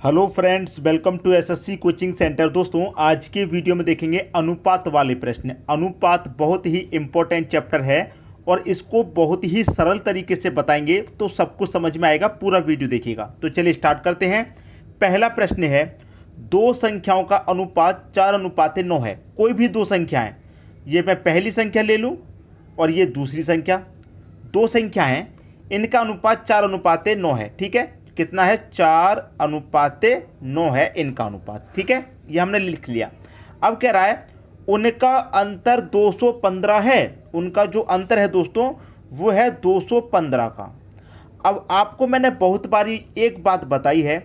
Hello friends, welcome to SSC coaching centre. दोस्तों, आज के वीडियो में देखेंगे अनुपात वाले प्रश्न। अनुपात बहुत ही इम्पोर्टेंट चैप्टर है और इसको बहुत ही सरल तरीके से बताएंगे तो सबको समझ में आएगा। पूरा वीडियो देखिएगा। तो चलिए स्टार्ट करते हैं। पहला प्रश्न है, दो संख्याओं का अनुपात 4:9 है। कोई भी दो संख्याएं, ये मैं पहली संख्या ले लूँ और ये दूसरी संख्या, दो संख्या हैं, इनका अनुपात 4:9 है। ठीक है, कितना है? 4:9 है इनका अनुपात। ठीक है, ये हमने लिख लिया। अब कह रहा है उनका अंतर 215 है। उनका जो अंतर है दोस्तों वो है 215 का। अब आपको मैंने बहुत बारी एक बात बताई है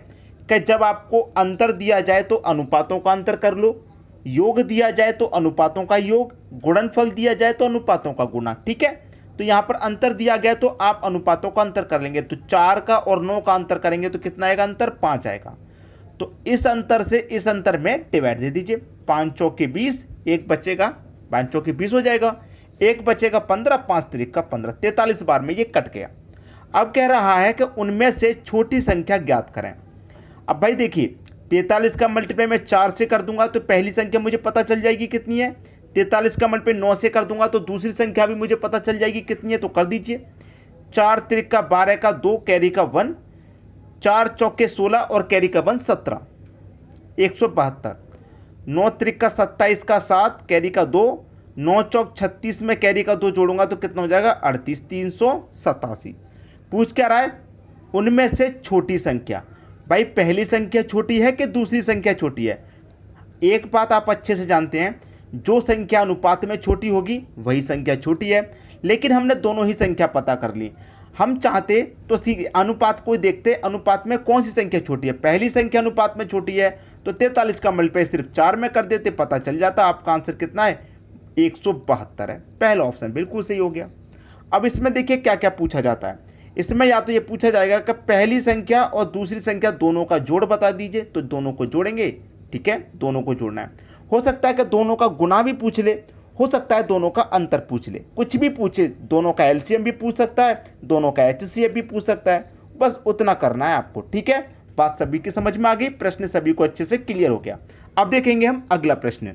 कि जब आपको अंतर दिया जाए तो अनुपातों का अंतर कर लो, योग दिया जाए तो अनुपातों का योग, गुणनफल दिया जाए तो अनुपातों का गुणा। ठीक है, तो यहाँ पर अंतर दिया गया तो आप अनुपातों का अंतर कर लेंगे। तो 4 का और 9 का अंतर करेंगे तो कितना आएगा? अंतर 5 आएगा। तो इस अंतर से इस अंतर में डिवाइड दे दीजिए। 5 चौके 20, एक बचेगा, 5 चौके 20 हो जाएगा, एक बचेगा 15, 5 त्रिक का 15, 43 बार में ये कट गया। अब कह रहा है कि उनमें से छोटी संख्या ज्ञात करें। अब भाई देखिए, 43 का मल्टीप्लाई मैं 4 से कर दूंगा तो पहली संख्या मुझे पता चल जाएगी कितनी है। 43 का मल्टीप्लाई 9 से कर दूंगा तो दूसरी संख्या भी मुझे पता चल जाएगी कितनी है। तो कर दीजिए। 4 त्रिक का 12 का 2, कैरी का 1, 4 चौके 16 और कैरी का 1 17, 172। 9 त्रिक का 27 का 7, कैरी का 2, 9 चौक 36 में कैरी का 2 जोड़ूंगा तो कितना हो जाएगा? 38, 387। पूछ क्या रहा है? उनमें से छोटी संख्या। भाई पहली संख्या छोटी है कि दूसरी संख्या छोटी है? एक बात आप अच्छे से जानते हैं, जो संख्या अनुपात में छोटी होगी वही संख्या छोटी है। लेकिन हमने दोनों ही संख्या पता कर ली। हम चाहते तो अनुपात को देखते, अनुपात में कौन सी संख्या छोटी है। पहली संख्या अनुपात में छोटी है तो 43 का मल्टीप्लाई सिर्फ 4 में कर देते, पता चल जाता। आपका आंसर कितना है? 172 है। पहला ऑप्शन बिल्कुल सही हो गया। अब इसमें देखिए क्या क्या पूछा जाता है। इसमें या तो ये पूछा जाएगा कि पहली संख्या और दूसरी संख्या दोनों का जोड़ बता दीजिए, तो दोनों को जोड़ेंगे। ठीक है, दोनों को जोड़ना है। हो सकता है कि दोनों का गुणा भी पूछ ले, हो सकता है दोनों का अंतर पूछ ले, कुछ भी पूछे। दोनों का एलसीएम भी पूछ सकता है, दोनों का एचसीएफ भी पूछ सकता है। बस उतना करना है आपको। ठीक है, बात सभी की समझ में आ गई, प्रश्न सभी को अच्छे से क्लियर हो गया। अब देखेंगे हम अगला प्रश्न।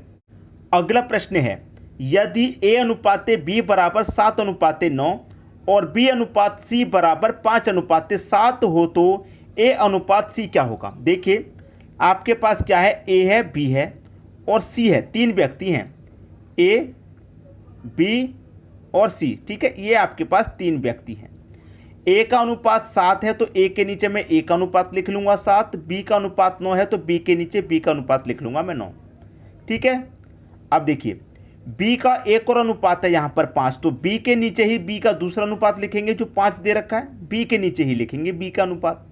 अगला प्रश्न है, यदि A/B बराबर 7:9 और B/C बराबर 5:7 हो तो A/C क्या होगा? देखिए आपके पास क्या है? A है, B है और C है। तीन व्यक्ति हैं, A, B और C। ठीक है, ये आपके पास तीन व्यक्ति हैं। A का अनुपात 7 है तो A के नीचे मैं A का अनुपात लिख लूँगा 7। B का अनुपात 9 है तो B के नीचे B का अनुपात लिख लूँगा मैं 9। ठीक है, अब देखिए B का एक और अनुपात है यहाँ पर 5, तो B के नीचे ही B का दूसरा अनुपात लिखेंगे जो 5 दे रखा है, B के नीचे ही लिखेंगे B का अनुपात।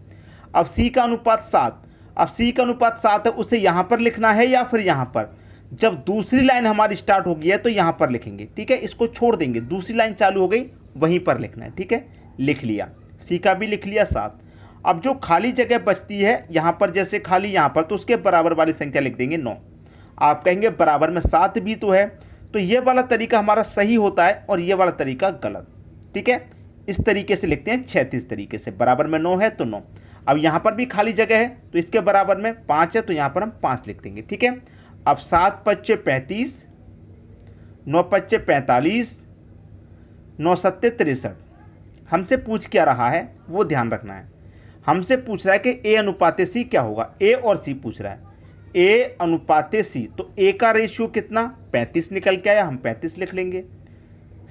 अब C का अनुपात 7, अब C का अनुपात 7 है, उसे यहाँ पर लिखना है या फिर यहाँ पर? जब दूसरी लाइन हमारी स्टार्ट हो गई है तो यहाँ पर लिखेंगे। ठीक है, इसको छोड़ देंगे, दूसरी लाइन चालू हो गई वहीं पर लिखना है। ठीक है, लिख लिया, C का भी लिख लिया 7। अब जो खाली जगह बचती है यहाँ पर, जैसे खाली यहाँ पर, तो उसके बराबर वाली संख्या लिख देंगे 9। आप कहेंगे बराबर में 7 भी तो है, तो ये वाला तरीका हमारा सही होता है और ये वाला तरीका गलत। ठीक है, इस तरीके से लिखते हैं 36 तरीके से। बराबर में 9 है तो 9। अब यहाँ पर भी खाली जगह है तो इसके बराबर में 5 है तो यहाँ पर हम 5 लिख देंगे। ठीक है, अब 7 पच्चे 35, 9 पच्चे 45, 9 सत्ते 63। हमसे पूछ क्या रहा है वो ध्यान रखना है। हमसे पूछ रहा है कि A/C क्या होगा। A और C पूछ रहा है। A/C, तो A का रेशियो कितना? 35 निकल के आया, हम 35 लिख लेंगे।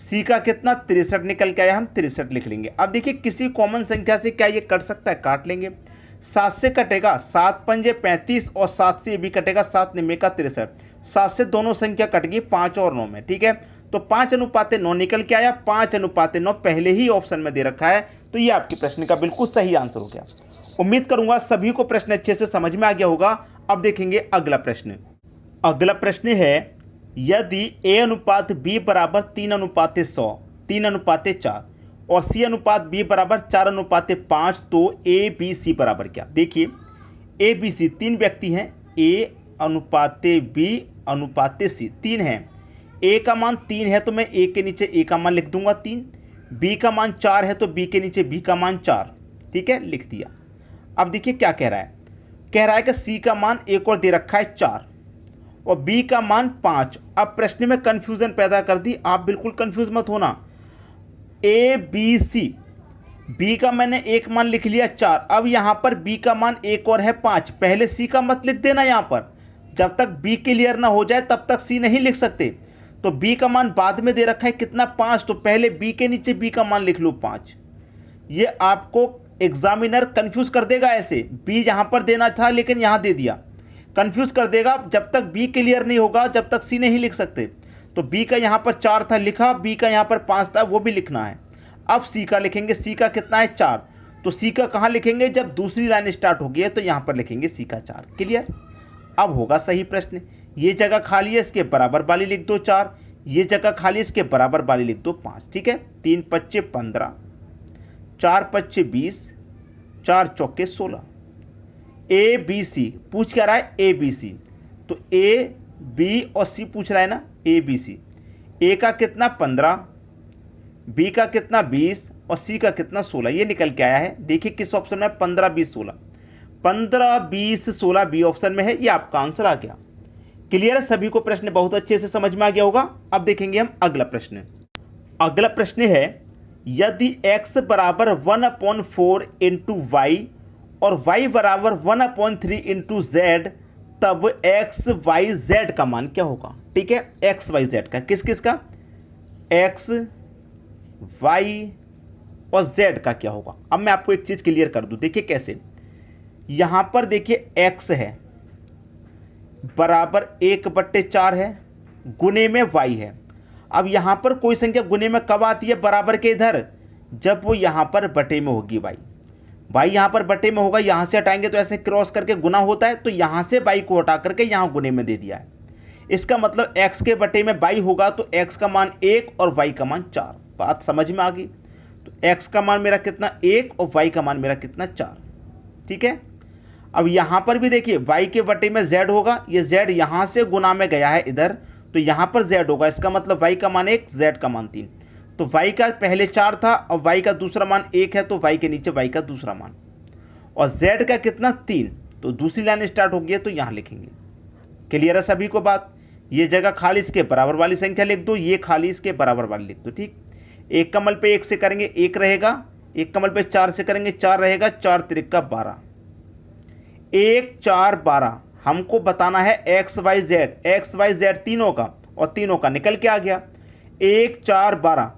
C का कितना? 63 निकल के आया, हम 63 लिख लेंगे। अब देखिए किसी कॉमन संख्या से क्या ये कट सकता है? काट लेंगे। 7 से कटेगा, 7 पंजे 35 और 7 से ये भी कटेगा, 7 निमे का 63। 7 से दोनों संख्या कट गई 5 और 9 में। ठीक है, तो 5:9 निकल के आया। 5:9 पहले ही ऑप्शन में दे रखा है, तो ये आपके प्रश्न का बिल्कुल सही आंसर हो गया। उम्मीद करूंगा सभी को प्रश्न अच्छे से समझ में आ गया होगा। अब देखेंगे अगला प्रश्न। अगला प्रश्न है, यदि A/B बराबर 3:100, 3:4 और C/B बराबर 4:5 तो ABC बराबर क्या? देखिए ABC तीन व्यक्ति हैं, A/B/C 3 हैं। A का मान 3 है तो मैं A के नीचे A का मान लिख दूंगा 3। B का मान 4 है तो B के नीचे B का मान 4। ठीक है, लिख दिया। अब देखिए क्या कह रहा है, कह रहा है कि सी का मान एक और दे रखा है 4 और बी का मान 5। अब प्रश्न में कंफ्यूजन पैदा कर दी, आप बिल्कुल कंफ्यूज मत होना। ए बी सी, बी का मैंने एक मान लिख लिया 4, अब यहां पर बी का मान एक और है 5। पहले सी का मत लिख देना, यहां पर जब तक बी क्लियर ना हो जाए तब तक सी नहीं लिख सकते। तो बी का मान बाद में दे रखा है कितना 5, तो पहले बी के नीचे बी का मान लिख लो 5। ये आपको एग्जामिनर कंफ्यूज कर देगा, ऐसे बी यहां पर देना था लेकिन यहां दे दिया, कंफ्यूज कर देगा। जब तक बी क्लियर नहीं होगा जब तक सी नहीं लिख सकते। तो बी का यहां पर 4 था लिखा, बी का यहां पर 5 था वो भी लिखना है। अब सी का लिखेंगे, सी का कितना है 4, तो सी का कहां लिखेंगे, जब दूसरी लाइन स्टार्ट होगी है तो यहां पर लिखेंगे सी का 4। क्लियर, अब होगा सही प्रश्न। ये जगह खाली है, इसके बराबर वाली लिख दो 4, ये जगह खाली है, इसके बराबर वाली लिख दो 5। ठीक है, 3 पच्चे 15, 4 पच्चे 20, 4 चौके 16। ए बी सी पूछ क्या रहा है, ए बी सी, तो ए बी और सी पूछ रहा है ना, ए बी सी। ए का कितना 15, बी का कितना 20 और सी का कितना 16, ये निकल के आया है। देखिए किस ऑप्शन में, 15 20 16, 15 20 16 बी ऑप्शन में है, ये आपका आंसर आ गया। क्लियर है, सभी को प्रश्न बहुत अच्छे से समझ में आ गया होगा। अब देखेंगे हम अगला प्रश्न। अगला प्रश्न है, यदि x बराबर 1/4 इंटू वाई और y बराबर 1/3 इंटू जेड, तब एक्स वाई जेड का मान क्या होगा। ठीक है, एक्स वाई जेड का, किस किस का, एक्स वाई और जेड का क्या होगा। अब मैं आपको एक चीज क्लियर कर दूं, देखिए कैसे। यहां पर देखिए x है बराबर 1/4 है, गुने में y है। अब यहां पर कोई संख्या गुने में कब आती है, बराबर के इधर, जब वो यहां पर बटे में होगी y यहां पर बटे में होगा, यहां से हटाएंगे तो ऐसे क्रॉस करके गुना होता है, तो यहां से y को हटा करके यहां गुने में दे दिया है। इसका मतलब x के बटे में y होगा, तो x का मान 1 और y का मान 4। बात समझ में आ गई। तो x का मान मेरा कितना 1 और y का मान मेरा कितना 4। ठीक है, अब यहां पर भी देखिए y के बटे में z होगा, ये z यहां से गुना में गया है इधर, तो यहां पर z होगा। इसका मतलब y का मान 1, z का मान 3। तो y का पहले 4 था और y का दूसरा मान 1 है, तो y के नीचे y का दूसरा मान, और z का कितना 3, तो दूसरी लाइन स्टार्ट हो गई है तो यहां लिखेंगे। क्लियर है सभी को बात। ये जगह खाली इसके बराबर वाली संख्या लिख दो, ये खाली इसके बराबर वाली लिख दो। ठीक, एक कमल पे 1 से करेंगे 1 रहेगा, एक कमल पे 4 से करेंगे 4 रहेगा, 4 त्रिका 12, 1 4 12। हमको बताना है एक्स वाई जेड तीनों का, और तीनों का निकल के आ गया 1 4 12,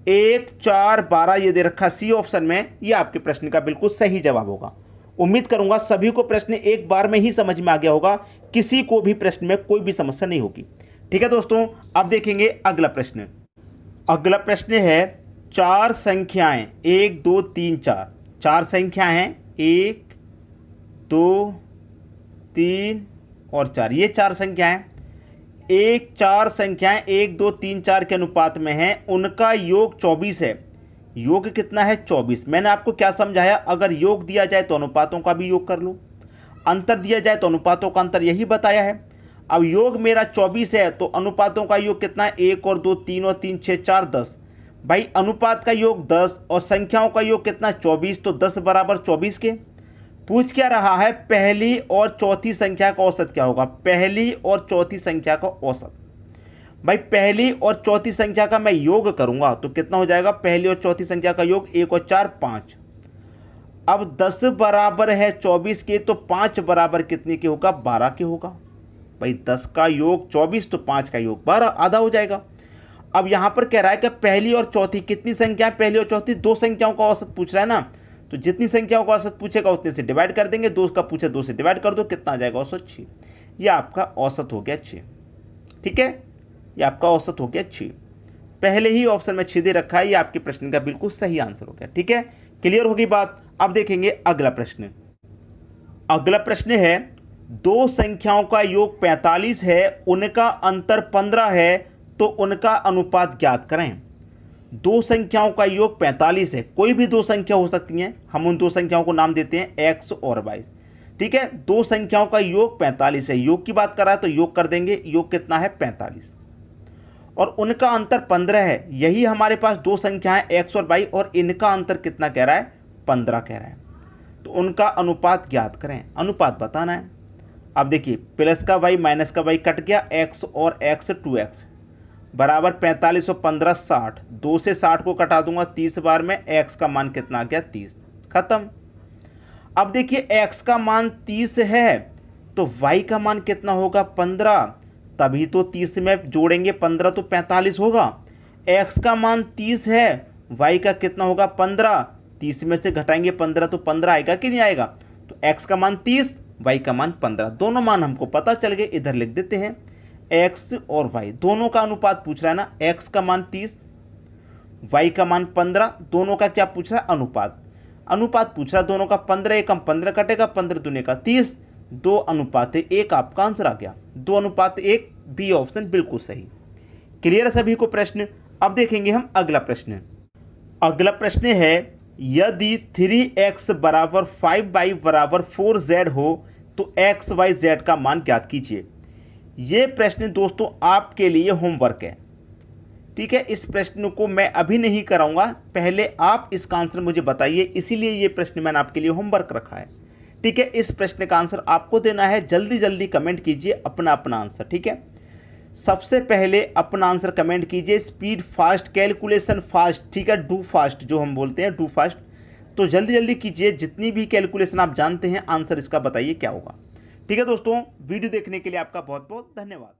1 4 12 ये दे रखा सी ऑप्शन में। ये आपके प्रश्न का बिल्कुल सही जवाब होगा। उम्मीद करूंगा सभी को प्रश्न एक बार में ही समझ में आ गया होगा, किसी को भी प्रश्न में कोई भी समस्या नहीं होगी। ठीक है दोस्तों, अब देखेंगे अगला प्रश्न। अगला प्रश्न है, 4 संख्याएं 1 2 3 4, 4 संख्याएं हैं 1 2 3 और 4, ये 4 संख्याएं 4 संख्याएं 1 2 3 4 के अनुपात में हैं, उनका योग 24 है। योग कितना है 24। मैंने आपको क्या समझाया, अगर योग दिया जाए तो अनुपातों का भी योग कर लो, अंतर दिया जाए तो अनुपातों का अंतर, यही बताया है। अब योग मेरा 24 है तो अनुपातों का योग कितना है, 1 और 2 3 और 3 6 4 10। भाई अनुपात का योग 10 और संख्याओं का योग कितना 24, तो 10 बराबर 24 के। पूछ क्या रहा है, पहली और चौथी संख्या का औसत क्या होगा। पहली और चौथी संख्या का औसत, भाई पहली और चौथी संख्या का मैं योग करूंगा तो कितना हो जाएगा, पहली और चौथी संख्या का योग 1 और 4 5। अब 10 बराबर है 24 के, तो 5 बराबर कितने के होगा, 12 के होगा। भाई 10 का योग 24 तो 5 का योग 12, आधा हो जाएगा। अब यहां पर कह रहा है कि पहली और चौथी कितनी संख्या है, पहली और चौथी 2 संख्याओं का औसत पूछ रहा है ना, तो जितनी संख्याओं का औसत पूछेगा उतने से डिवाइड कर देंगे। 2 का पूछे 2 से डिवाइड कर दो, कितना आ जाएगा औसत 6। ये आपका औसत हो गया 6। ठीक है, ये आपका औसत हो गया 6। पहले ही ऑप्शन में 6 दे रखा है, ये आपके प्रश्न का बिल्कुल सही आंसर हो गया। ठीक है, क्लियर होगी बात। अब देखेंगे अगला प्रश्न। अगला प्रश्न है, 2 संख्याओं का योग 45 है, उनका अंतर 15 है, तो उनका अनुपात ज्ञात करें। 2 संख्याओं का योग 45 है, कोई भी 2 संख्या हो सकती हैं, हम उन 2 संख्याओं को नाम देते हैं x और y। ठीक है, 2 संख्याओं का योग 45 है, योग की बात कर रहा है तो योग कर देंगे। योग कितना है 45, और उनका अंतर 15 है। यही हमारे पास 2 संख्याएं x और y, और इनका अंतर कितना कह रहा है, 15 कह रहा है। तो उनका अनुपात ज्ञात करें, अनुपात बताना है। अब देखिए प्लस का वाई माइनस का वाई कट गया, एक्स और एक्स 2x बराबर 45 और 15 60, 2 से 60 को कटा दूंगा 30 बार में, x का मान कितना आ गया 30, खत्म। अब देखिए x का मान 30 है तो y का मान कितना होगा 15, तभी तो 30 में जोड़ेंगे 15 तो 45 होगा। x का मान 30 है, y का कितना होगा 15, 30 में से घटाएंगे 15 तो 15 आएगा कि नहीं आएगा। तो x का मान 30, y का मान 15, दोनों मान हमको पता चल गए। इधर लिख देते हैं x और y दोनों का अनुपात पूछ रहा है ना, x का मान 30, y का मान 15, दोनों का क्या पूछ रहा है अनुपात, अनुपात पूछ रहा है दोनों का। 15 एकम 15 कटेगा, 15 दूने का 30, 2:1 आपका आंसर आ गया, 2:1, बी ऑप्शन बिल्कुल सही। क्लियर है सभी को प्रश्न। अब देखेंगे हम अगला प्रश्न। अगला प्रश्न है यदि 3x बराबर 5y बराबर 4z हो तो x y z का मान ज्ञात कीजिए। ये प्रश्न दोस्तों आपके लिए होमवर्क है, ठीक है। इस प्रश्न को मैं अभी नहीं कराऊंगा, पहले आप इसका आंसर मुझे बताइए, इसीलिए ये प्रश्न मैंने आपके लिए होमवर्क रखा है, ठीक है। इस प्रश्न का आंसर आपको देना है, जल्दी जल्दी कमेंट कीजिए अपना अपना आंसर, ठीक है। सबसे पहले अपना आंसर कमेंट कीजिए स्पीड फास्ट, कैलकुलेशन फास्ट, ठीक है, डू फास्ट जो हम बोलते हैं, डू फास्ट। तो जल्दी जल्दी कीजिए, जितनी भी कैलकुलेशन आप जानते हैं आंसर इसका बताइए क्या होगा, ठीक है दोस्तों। वीडियो देखने के लिए आपका बहुत बहुत धन्यवाद।